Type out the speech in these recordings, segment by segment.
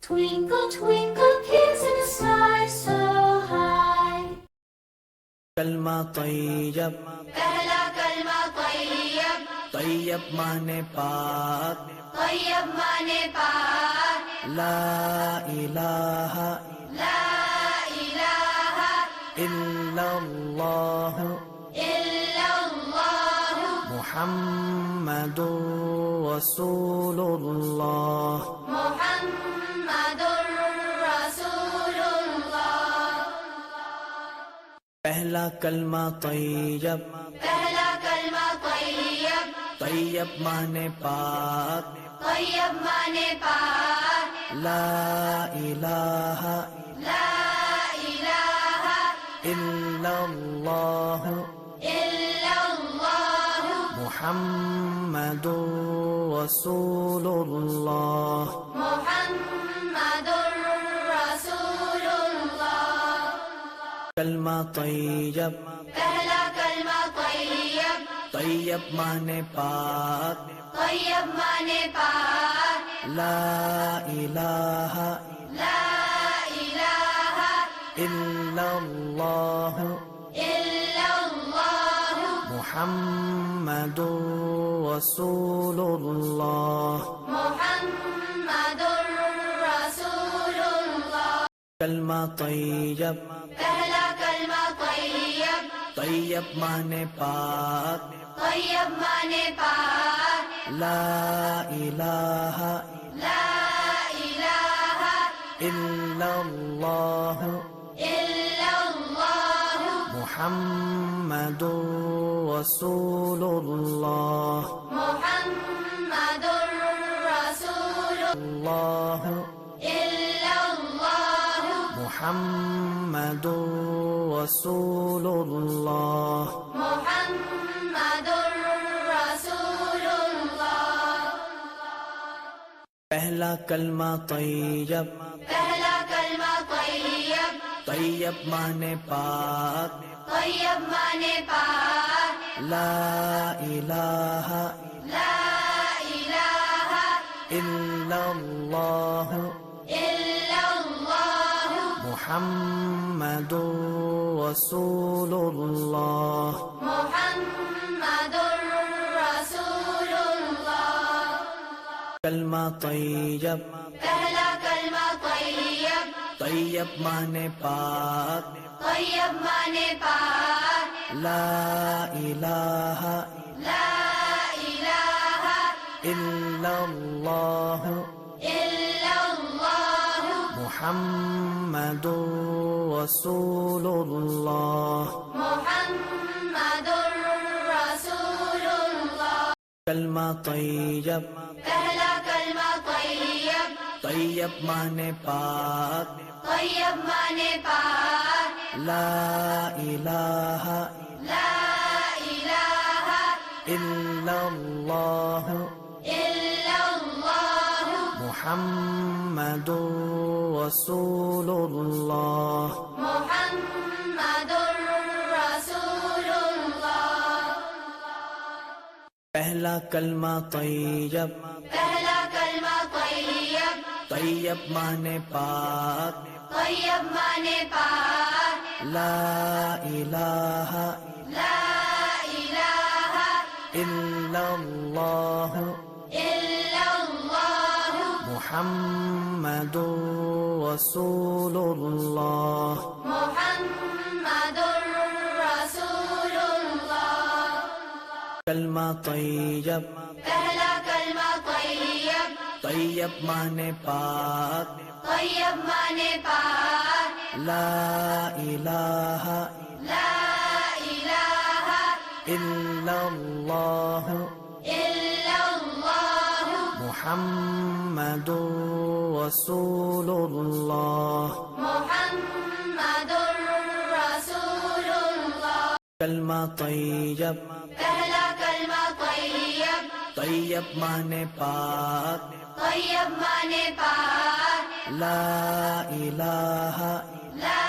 Twinkle, twinkle, kids in the sky so high. کلمہ طیب، پہلا کلمہ طیب، طیب مانے پاک، طیب مانے پاک، لا الہ لا الہ الا اللہ الا اللہ محمد رسول اللہ۔ محمد رسول اللہ۔ پہلا کلمہ طیب، پہلا کلمہ طیب، طیب مانے پاک، طیب مانے پاک، لا الہ لا الہ الا اللہ الا اللہ محمد رسول اللہ۔ محمد رسول اللہ۔ کلمہ طیب، پہلا کلمہ طیب، طیب مانے پاک، طیب مانے پاک، لا الہ لا الہ الا اللہ الا اللہ محمد رسول اللہ۔ محمد رسول اللہ۔ کلمہ طیب، پہلا کلمہ طیب، طیب مانے پاک، طیب مانے پاک، لا الہ لا الہ الا اللہ الا اللہ محمد رسول اللہ۔ محمد رسول اللہ الا اللہ محمد رسول اللہ۔ محمد رسول اللہ۔ پہلا کلمہ طیب، پہلا کلمہ طیب، طیب مانے پاک، طیب مانے پاک، لا الہ لا الہ الا اللہ الا اللہ محمد رسول اللہ۔ محمد رسول اللہ۔ کلمہ طیب، پہلا کلمہ طیب، طیب مانے پاک، طیب مانے پاک، لا الہ لا الہ الا اللہ الا اللہ محمد رسول اللہ۔ محمد رسول اللہ۔ کلمہ طیب، پہلا کلمہ طیب، طیب مانے پاک، طیب مانے پاک، لا الہ لا الہ الا اللہ الا اللہ محمد رسول اللہ۔ محمد رسول اللہ۔ پہلا کلمہ طیب، پہلا کلمہ طیب، طیب مانے پاک، طیب مانے پاک، لا الہ لا الہ الا اللہ الا اللہ محمد رسول اللہ۔ محمد رسول اللہ۔ کلمہ طیب، پہلا کلمہ طیب، طیب مانے پاک، طیب مانے پاک، لا الہ لا الہ الا اللہ الا اللہ محمد رسول اللہ۔ محمد رسول اللہ۔ کلمہ طیب، پہلا کلمہ طیب، طیب مانے پاک، طیب مانے پاک، لا الہ لا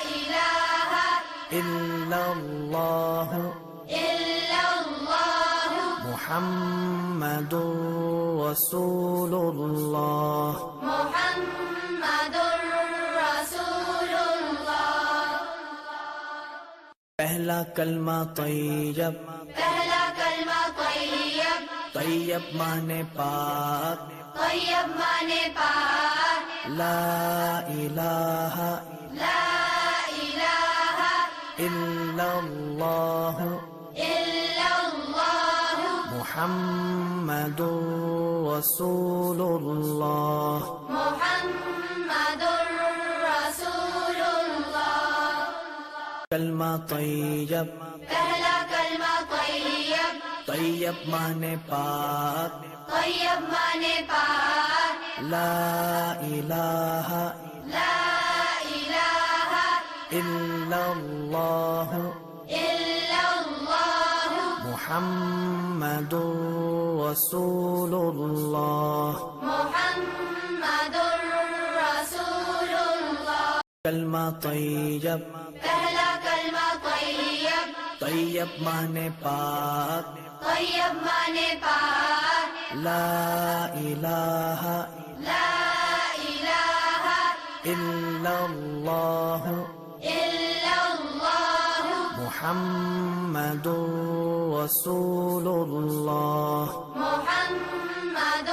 الہ الا اللہ الا اللہ محمد رسول اللہ۔ محمد پہلا کلمہ طیب، پہلا کلمہ طیب، طیب مانے پاک، طیب مانے پاک، لا الہ لا الہ الا اللہ الا اللہ محمد رسول اللہ۔ محمد رسول اللہ۔ کلمہ طیب، پہلا کلمہ طیب، طیب مانے پاک، طیب مانے پاک، لا الہ لا الہ الا اللہ الا اللہ محمد رسول اللہ۔ محمد رسول اللہ۔ کلمہ طیب، پہلا کلمہ طیب، طیب مانے پاک، طیب مانے پاک، لا الہ لا الہ الا اللہ الا اللہ محمد رسول اللہ۔ محمد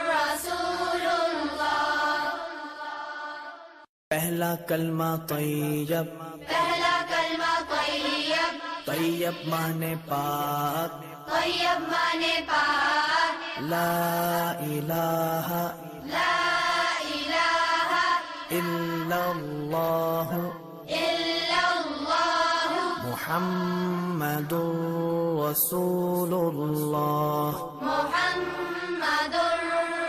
رسول اللہ۔ پہلا کلمہ طیب، پہلا کلمہ طیب، طیب مانے پاک، طیب مانے پاک، لا الہ لا الہ الا اللہ الا اللہ محمد رسول اللہ۔ محمد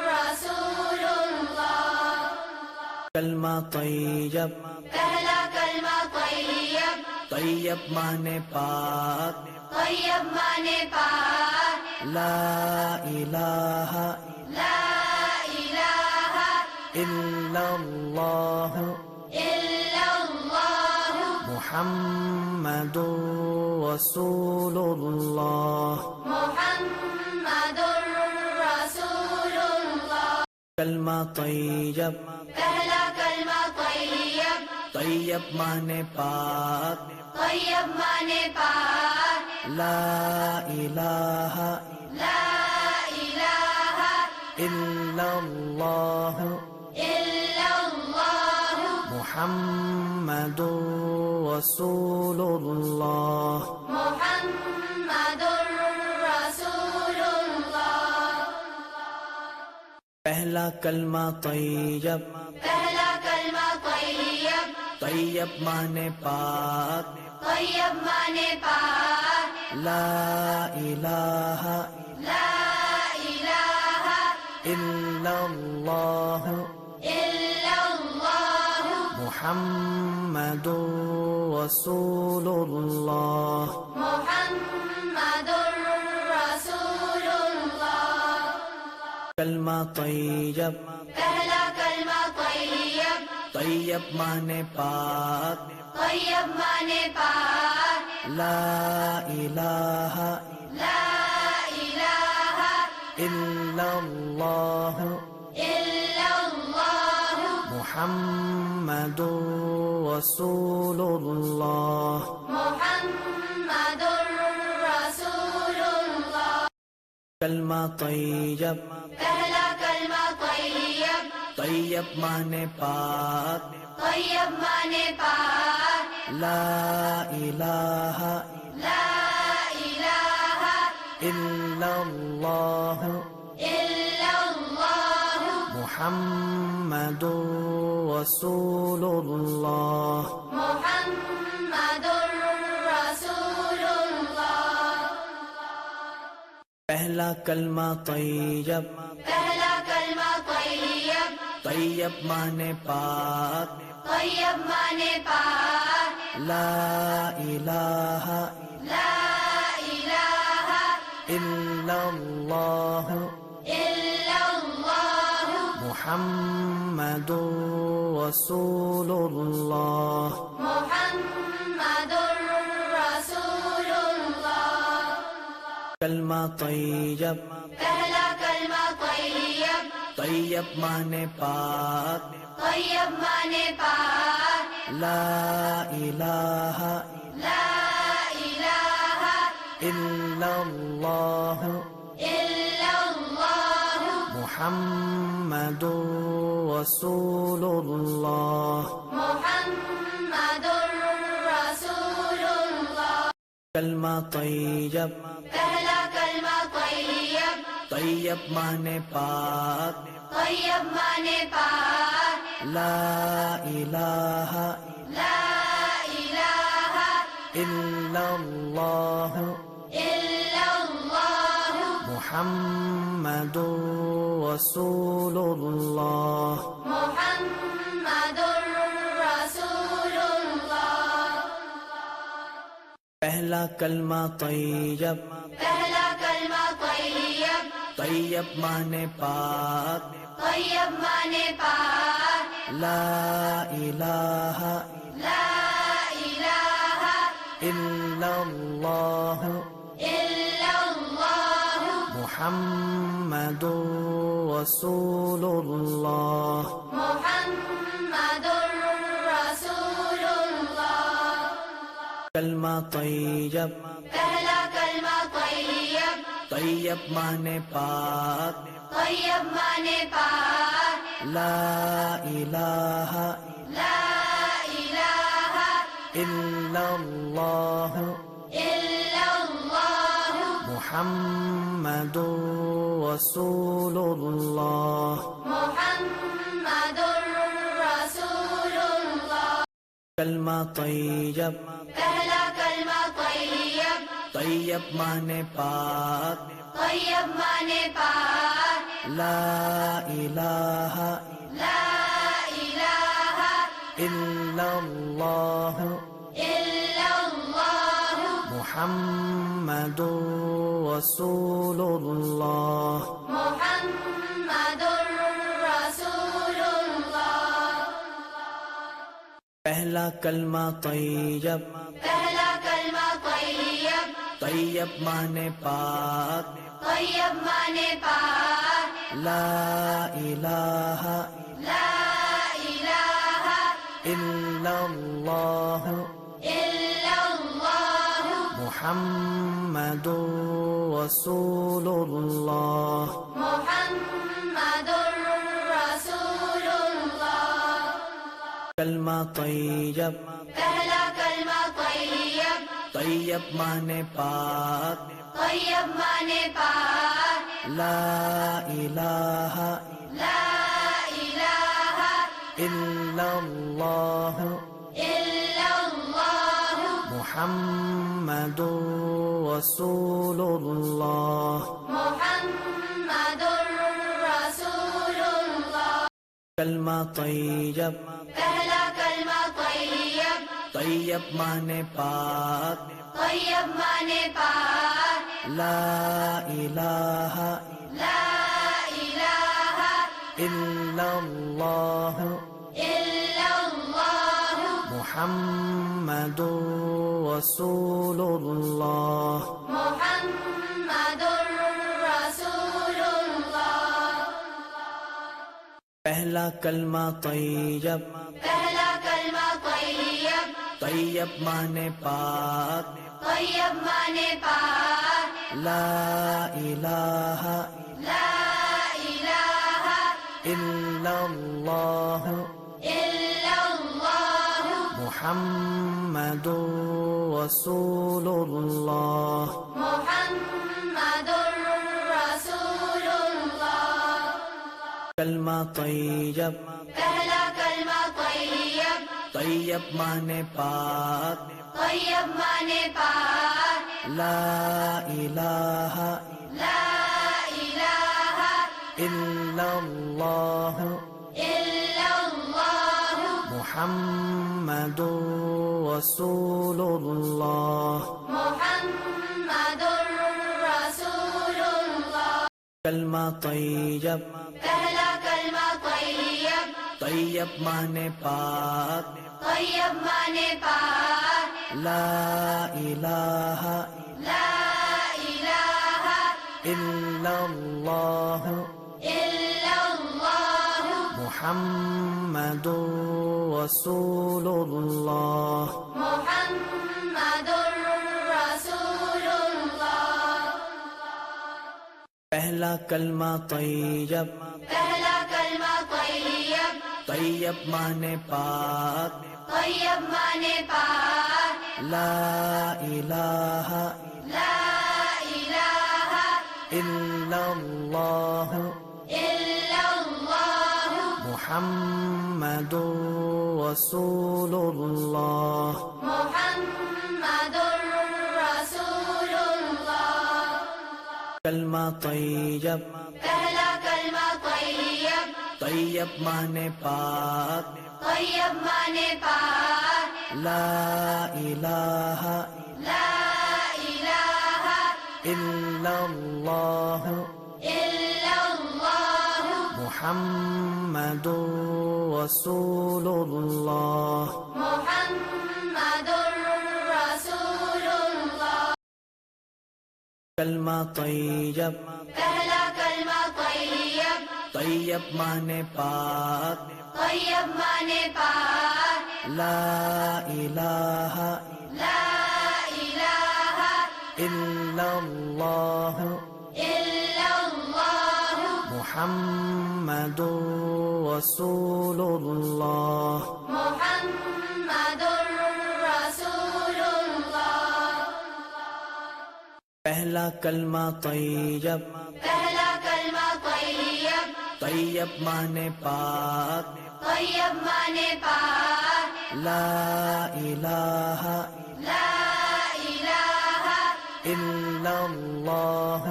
رسول اللہ۔ کلمہ طیب، پہلا کلمہ طیب، طیب مانے پاک، طیب مانے پاک، لا الہ لا الہ الا اللہ الا اللہ محمد رسول اللہ۔ محمد رسول اللہ۔ کلمہ طیب، پہلا کلمہ طیب، طیب مانے پاک، طیب مانے پاک، لا الہ لا الہ الا اللہ الا اللہ محمد رسول اللہ۔ محمد رسول اللہ۔ پہلا کلمہ طیب، پہلا کلمہ طیب، طیب مانے پاک، طیب مانے پاک، لا الہ لا الہ الا اللہ الا اللہ محمد رسول اللہ۔ محمد رسول اللہ۔ کلمہ طیب، پہلا کلمہ طیب، طیب مانے پاک، طیب مانے پاک، لا الہ لا الہ الا اللہ الا اللہ محمد رسول اللہ۔ محمد رسول اللہ۔ کلمہ طیب، پہلا کلمہ طیب، طیب مانے پاک، طیب مانے پاک، لا الہ لا الہ الا اللہ الا اللہ محمد رسول اللہ۔ محمد رسول اللہ۔ پہلا کلمہ طیب، پہلا کلمہ طیب، طیب مانے پاک، طیب مانے پاک، لا الہ لا الہ الا اللہ الا اللہ محمد رسول اللہ۔ محمد رسول اللہ۔ کلمہ طیب، پہلا کلمہ طیب، طیب مانے پاک، طیب مانے پاک، لا الہ لا محمد رسول اللہ محمد رسول اللہ کلمہ طیب پہلا کلمہ طیب طیب مانے پاک طیب مانے پاک لا الہ لا الہ الا اللہ الا اللہ محمد رسول اللہ محمد رسول اللہ پہلا کلمہ طیب پہلا کلمہ طیب طیب مانے پاک طیب مانے پاک لا الہ لا الہ الا اللہ الا اللہ محمد رسول اللہ محمد رسول اللہ کلمہ طیب پہلا کلمہ طیب طیب مانے پاک طیب مانے پاک لا الہ لا الہ الا اللہ الا اللہ محمد رسول اللہ محمد رسول اللہ کلمہ طیب پہلا کلمہ طیب طیب مانے پاک طیب مانے پاک لا الہ لا الہ الا اللہ الا اللہ محمد رسول اللہ محمد رسول اللہ پہلا کلمہ طیب پہلا کلمہ طیب طیب مانے پاک طیب مانے پاک لا الہ لا الہ الا اللہ الا اللہ محمد رسول اللہ محمد رسول اللہ کلمہ طیب پہلا کلمہ طیب طیب مانے پاک طیب مانے پاک لا الہ لا الہ الا اللہ الا اللہ محمد رسول اللہ محمد رسول اللہ کلمہ طیب پہلا کلمہ طیب طیب مانے پاک طیب مانے پاک لا الہ لا الہ الا اللہ الا اللہ محمد رسول اللہ محمد رسول اللہ پہلا کلمہ طیب پہلا کلمہ طیب طیب مانے پاک طیب مانے پاک لا الہ لا الہ الا اللہ الا اللہ محمد رسول اللہ محمد رسول اللہ کلمہ طیب پہلا کلمہ طیب طیب مانے پاک طیب مانے پاک لا الہ لا الہ الا اللہ الا اللہ محمد رسول اللہ محمد رسول اللہ کلمہ طیب پہلا کلمہ طیب طیب مانے پاک طیب مانے پاک لا الہ لا الہ الا اللہ الا اللہ محمد رسول اللہ محمد رسول اللہ پہلا کلمہ طیب پہلا کلمہ طیب مانے پاک طیب مانے پاک لا الہ لا الہ الا اللہ الا اللہ محمد رسول اللہ محمد رسول اللہ کلمہ طیب پہلا کلمہ طیب طیب مانے پاک طیب مانے پاک لا الہ لا الہ الا اللہ الا اللہ محمد رسول اللہ محمد رسول اللہ کلمہ طیب پہلا کلمہ طیب طیب مانے پاک طیب مانے پاک لا الہ لا الہ الا اللہ الا اللہ محمد رسول اللہ محمد رسول اللہ پہلا کلمہ طیب پہلا کلمہ طیب طیب مانے پاک طیب مانے پاک لا الہ لا الہ الا اللہ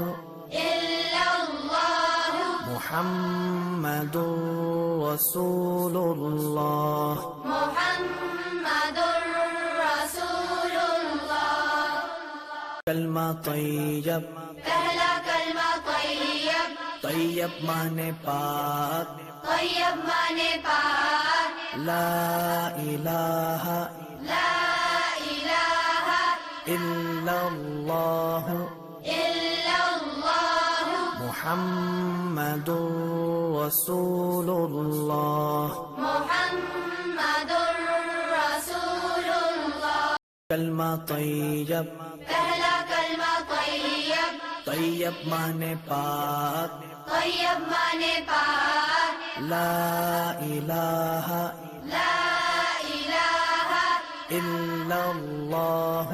الا اللہ محمد رسول اللہ محمد رسول اللہ کلمہ طیب پہلا کلمہ طیب طیب مانے پاک طیب مانے پاک لا الہ لا الہ الا اللہ الا اللہ محمد رسول اللہ محمد رسول اللہ کلمہ طیب پہلا کلمہ طیب طیب مانے پاک طیب مانے پاک لا الہ لا الہ الا اللہ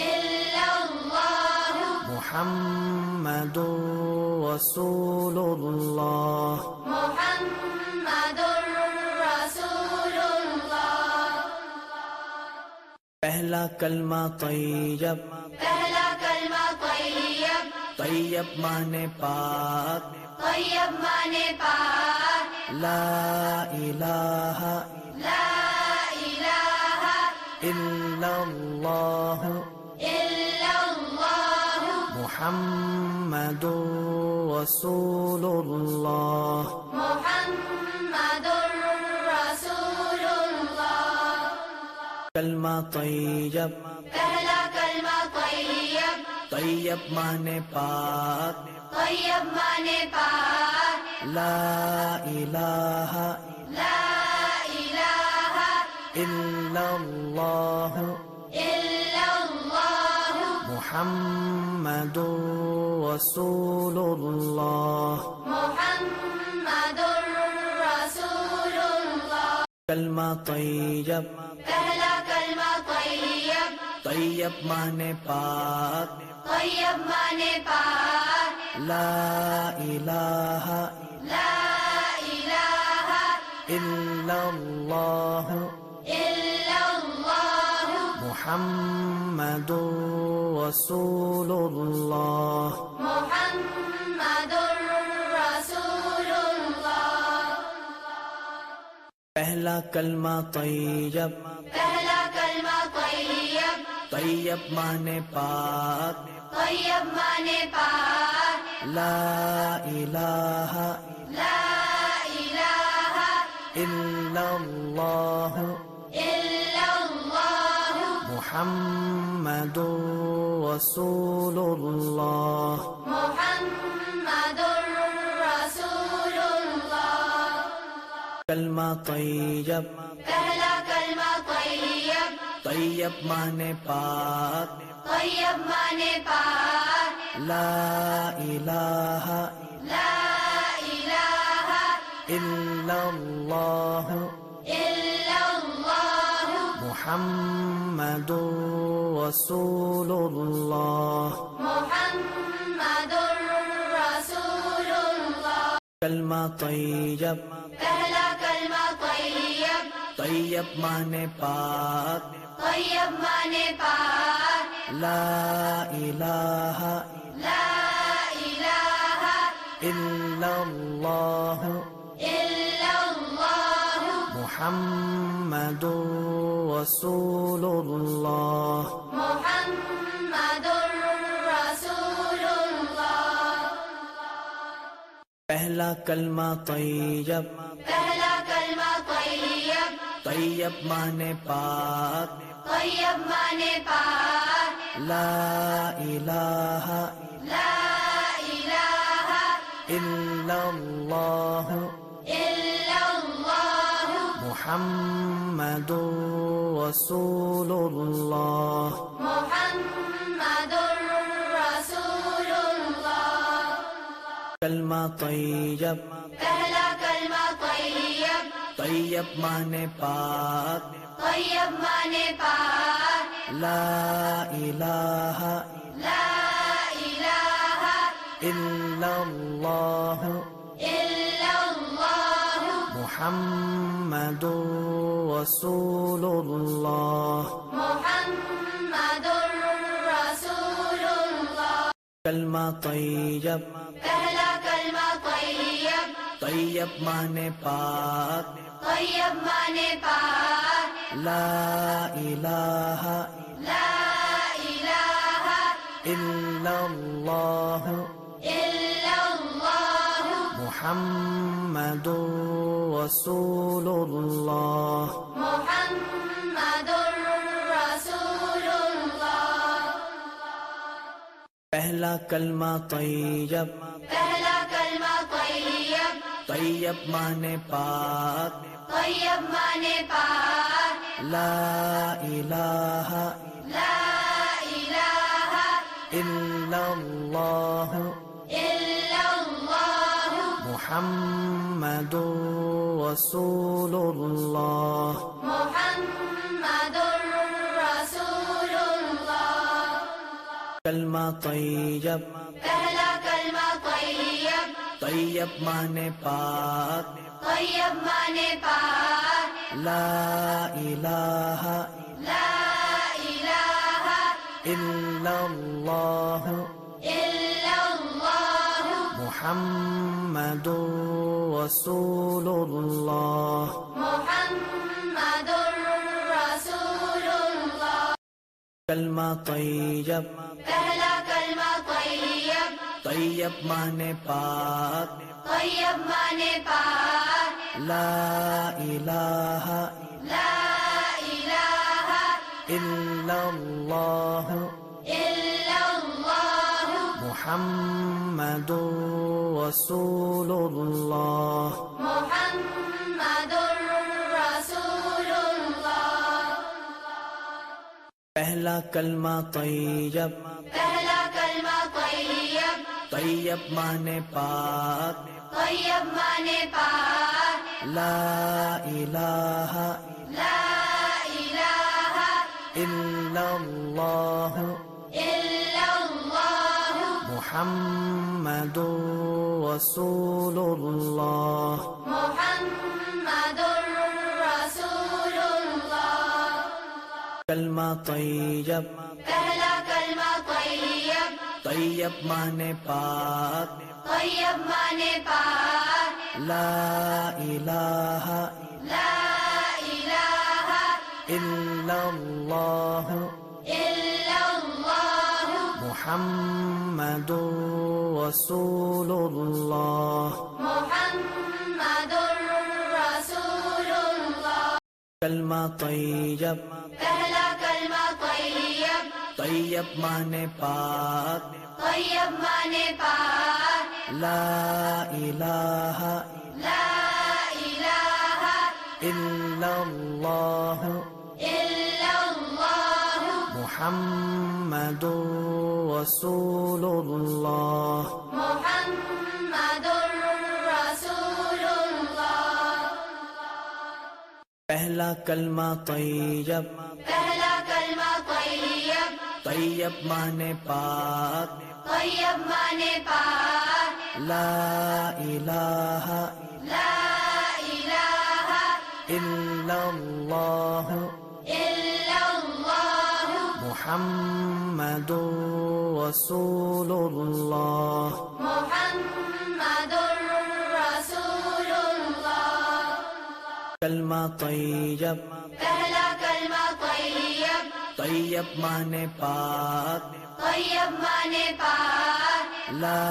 الا اللہ محمد رسول اللہ محمد رسول اللہ پہلا کلمہ طیب پہلا کلمہ طیب طیب مانے پاک طیب مانے پاک لا الہ لا الہ الا اللہ الا اللہ محمد رسول اللہ محمد رسول اللہ کلمہ طیب پہلا کلمہ طیب طیب مانے پاک طیب مانے پاک لا الہ لا الہ الا اللہ الا اللہ محمد رسول اللہ محمد رسول اللہ کلمہ طیب پہلا کلمہ طیب طیب مانے پاک طیب مانے پاک لا الہ لا الہ الا اللہ الا اللہ محمد رسول اللہ محمد رسول اللہ پہلا کلمہ طیب پہلا کلمہ طیب طیب مانے پاک طیب مانے پاک لا الہ لا الہ الا اللہ الا اللہ محمد رسول اللہ محمد رسول اللہ کلمہ طیب پہلا کلمہ طیب طیب مانے پاک طیب مانے پاک لا الہ لا الہ إلا الله إلا الله محمد رسول الله محمد رسول الله کلمہ طیب پہلا کلمہ طیب طیب مانے پاک طیب مانے پاک لا الہ لا الہ الا اللہ إلا الله محمد رسول اللہ محمد رسول الله پہلا کلمہ طیب پہلا کلمہ طیب طیب مانے پاک طیب مانے پاک لا الہ لا الہ الا اللہ إلا الله محمد رسول اللہ محمد رسول الله کلمہ طیب پہلا کلمہ طیب طیب مانے پاک طیب مانے پاک لا الہ لا الہ الا اللہ إلا الله محمد رسول اللہ محمد رسول الله کلمہ طیب پہلا کلمہ طیب طیب مانے پاک طیب مانے پاک لا الہ لا الہ الا اللہ إلا الله محمد رسول اللہ محمد رسول الله پہلا کلمہ طیب پہلا کلمہ طیب طیب مانے پاک طیب مانے پاک لا الہ لا الہ الا اللہ إلا الله محمد رسول اللہ محمد رسول الله کلمہ طیب پہلا کلمہ طیب طیب مانے پاک طیب مانے پاک لا الہ لا الہ الا اللہ إلا الله محمد رسول اللہ محمد رسول الله کلمہ طیب پہلا کلمہ طیب طیب مانے پاک طیب مانے پاک لا الہ لا الہ الا اللہ إلا الله محمد رسول اللہ محمد رسول الله پہلا کلمہ طیب پہلا کلمہ طیب طیب مانے پاک طیب مانے پاک لا الہ لا الہ الا اللہ إلا الله محمد رسول اللہ محمد رسول الله کلمہ طیب پہلا کلمہ طیب طیب مانے پاک طیب مانے پاک لا الہ لا الہ الا اللہ إلا الله محمد رسول اللہ محمد رسول الله کلمہ طیب پہلا کلمہ طیب طیب مانے پاک طیب مانے پاک لا الہ لا الہ الا اللہ إلا الله محمد رسول اللہ محمد رسول الله پہلا کلمہ طیب، پہلا کلمہ طیب، طیب مانے پاک، طیب مانے پاک، لا الہ لا الہ الا اللہ الا اللہ محمد رسول اللہ۔ محمد رسول اللہ۔ کلمہ طیب، پہلا کلمہ طیب، طیب مانے پاک، طیب مانے پاک، لا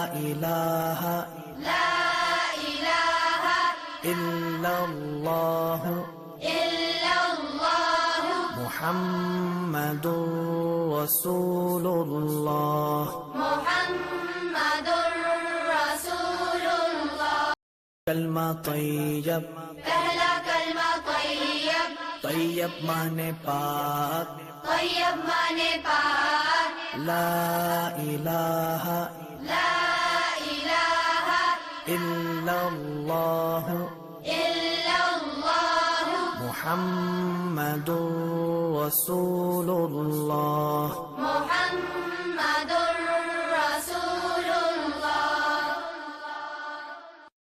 الہ لا الہ الا اللہ الا اللہ محمد رسول اللہ۔ محمد رسول اللہ۔ کلمہ طیب، پہلا کلمہ طیب، طیب مانے پاک، طیب مانے پاک، لا الہ لا الہ الا اللہ الا اللہ محمد رسول اللہ۔ محمد رسول اللہ۔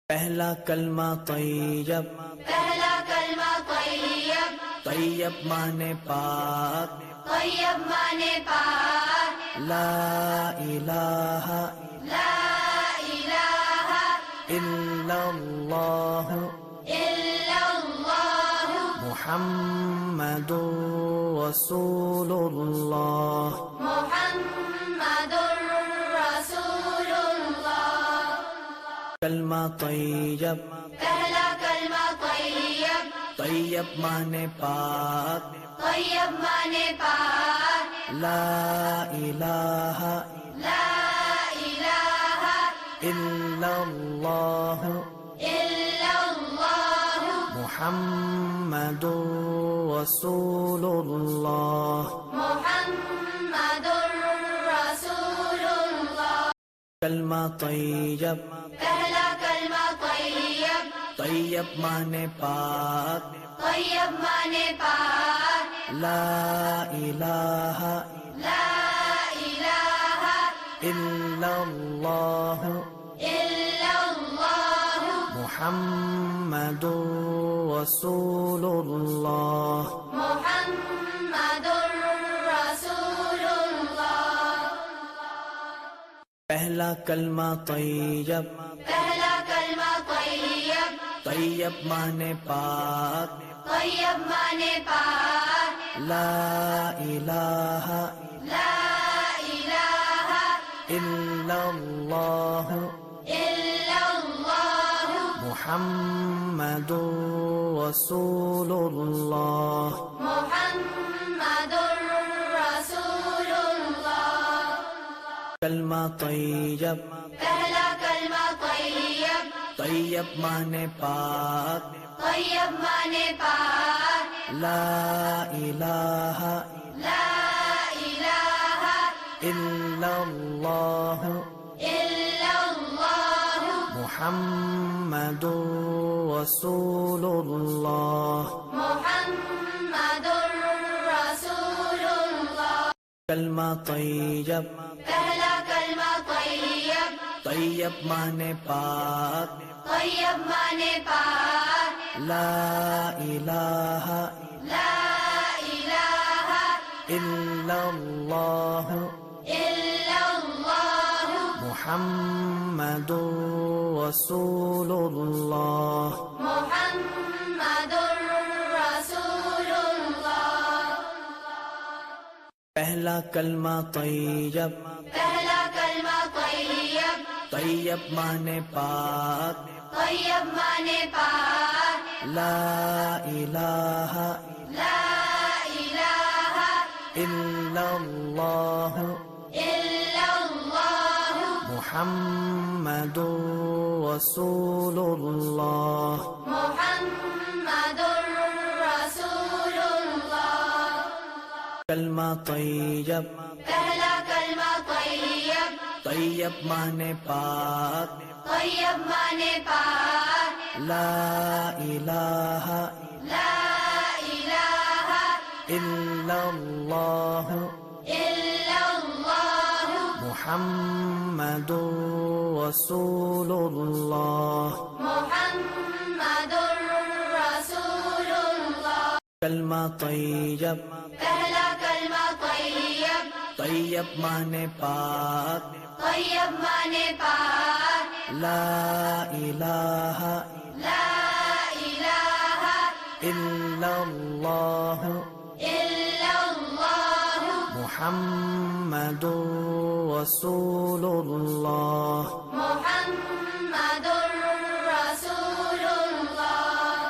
پہلا کلمہ طیب، پہلا کلمہ طیب، طیب مانے پاک، طیب مانے پاک، لا الہ لا الہ الا اللہ الا اللہ محمد رسول اللہ۔ محمد رسول اللہ۔ کلمہ طیب، پہلا کلمہ طیب، طیب مانے پاک، طیب مانے پاک، لا الہ لا الہ الا اللہ الا اللہ محمد رسول اللہ۔ محمد رسول اللہ۔ کلمہ طیب، پہلا کلمہ طیب، طیب مانے پاک، طیب مانے پاک، لا الہ لا الہ الا اللہ الا اللہ محمد رسول اللہ۔ محمد رسول اللہ۔ پہلا کلمہ طیب، پہلا کلمہ طیب، طیب مانے پاک، طیب مانے پاک، لا الہ لا الہ الا اللہ الا اللہ محمد رسول اللہ۔ محمد رسول اللہ۔ کلمہ طیب، پہلا کلمہ طیب، طیب مانے پاک، طیب مانے پاک، لا الہ لا الہ الا اللہ الا اللہ محمد رسول اللہ۔ محمد رسول اللہ۔ کلمہ طیب، پہلا کلمہ طیب، طیب مانے پاک، طیب مانے پاک، لا الہ لا الہ الا اللہ الا اللہ محمد رسول اللہ۔ محمد رسول اللہ۔ پہلا کلمہ طیب، پہلا کلمہ طیب، طیب مانے پاک، طیب مانے پاک، لا الہ لا الہ الا اللہ الا اللہ محمد رسول اللہ۔ محمد رسول اللہ۔ کلمہ طیب، پہلا کلمہ طیب، طیب مانے پاک، طیب مانے پاک، لا الہ لا إلا الله إلا الله محمد رسول الله محمد رسول الله کلمہ طیب پہلا کلمہ طیب طیب مانے پاک طیب مانے پاک لا الہ لا الہ الا اللہ إلا الله محمد رسول اللہ محمد رسول الله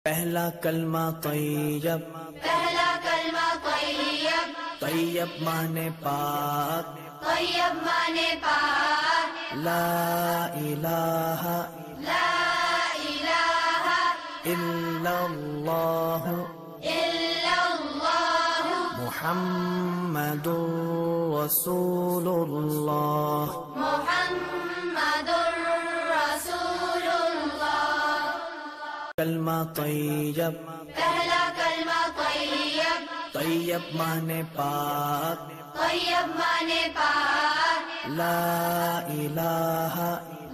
پہلا کلمہ طیب پہلا کلمہ طیب طیب مانے پاک طیب مانے پاک لا الہ لا الہ الا اللہ إلا الله محمد رسول اللہ محمد رسول الله کلمہ طیب پہلا کلمہ طیب طیب مانے پاک طیب مانے پاک لا الہ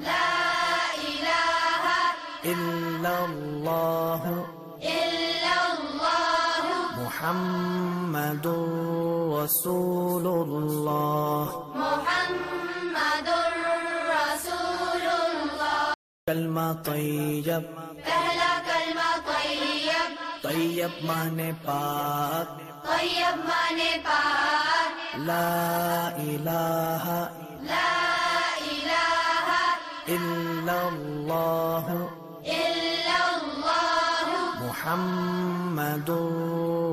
لا الہ الا اللہ إلا الله محمد رسول اللہ محمد رسول الله کلمہ طیب پہلا کلمہ طیب طیب مانے پاک طیب مانے پاک لا الہ لا الہ الا اللہ إلا الله محمد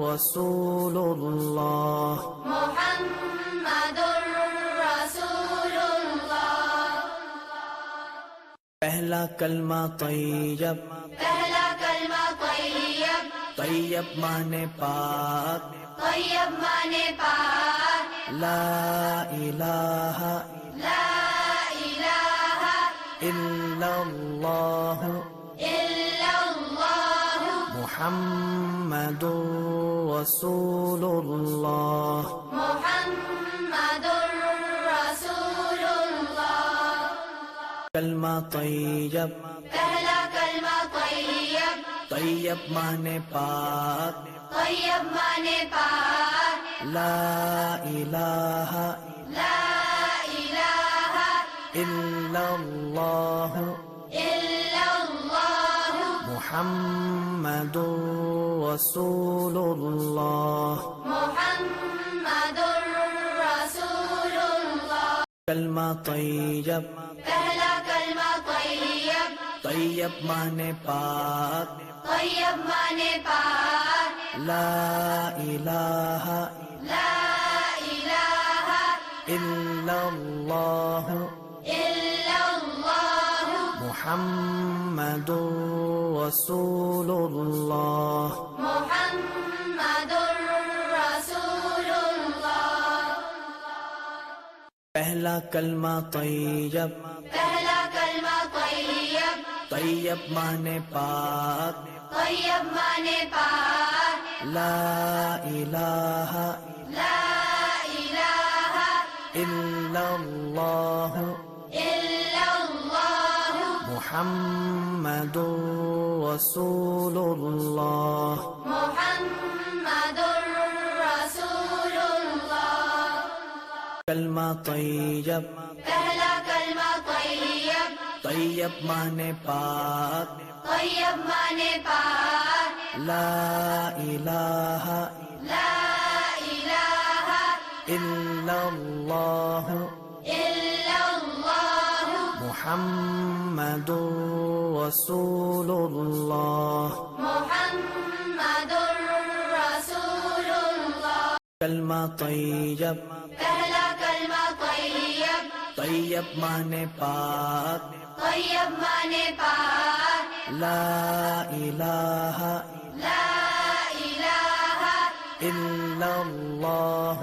رسول اللہ محمد رسول الله پہلا کلمہ طیب پہلا کلمہ طیب طیب مانے پاک طیب مانے پاک لا الہ لا الہ الا اللہ إلا الله محمد رسول اللہ محمد رسول الله کلمہ طیب پہلا کلمہ طیب طیب مانے پاک طیب مانے پاک لا الہ لا الہ الا اللہ إلا الله محمد رسول اللہ محمد رسول الله کلمہ طیب پہلا کلمہ طیب طیب مانے پاک طیب مانے پاک لا الہ لا الہ الا اللہ إلا الله محمد رسول اللہ محمد رسول الله پہلا کلمہ طیب پہلا کلمہ طیب طیب مانے پاک طیب مانے پاک لا الہ لا الہ الا اللہ إلا الله محمد رسول اللہ محمد رسول الله کلمہ طیب پہلا کلمہ طیب طیب مانے پاک طیب مانے پاک لا الہ لا الہ الا اللہ إلا الله محمد رسول اللہ محمد رسول الله کلمہ طیب پہلا کلمہ طیب طیب مانے پاک طیب مانے پاک لا الہ لا الہ الا اللہ